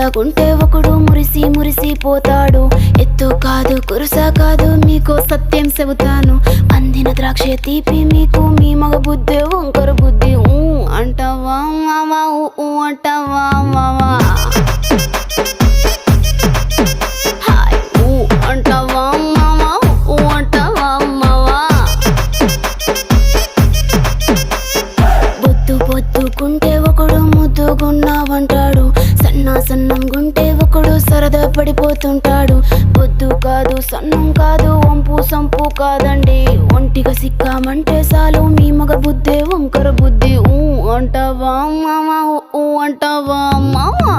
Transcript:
సన్నగుంటే ఒకడు మురిసి మురిసి పోతాడు. ఎత్తు కాదు కురుస కాదు మీకో సత్యం చెబుతాను. అందిన ద్రాక్ష తీపి మీకు మీ మగ బుద్ధి వంకర బుద్ధి. అంటావా మావా అంటావా మావా అంటావా మావా అంటావా మావా. బొద్దు బొద్దుకుంటే ఒకడు ముద్దుగున్నావంటాడు. సన్నం గుంటే ఒకడు సరదా పడిపోతుంటాడు. బొద్దు కాదు సన్నం కాదు వంపు సంపు కాదండి. ఒంటిగా సిక్కామంటే చాలు మీ మగ బుద్ధే వంకర బుద్ధి. అంటావా మావా అంటావా మావా.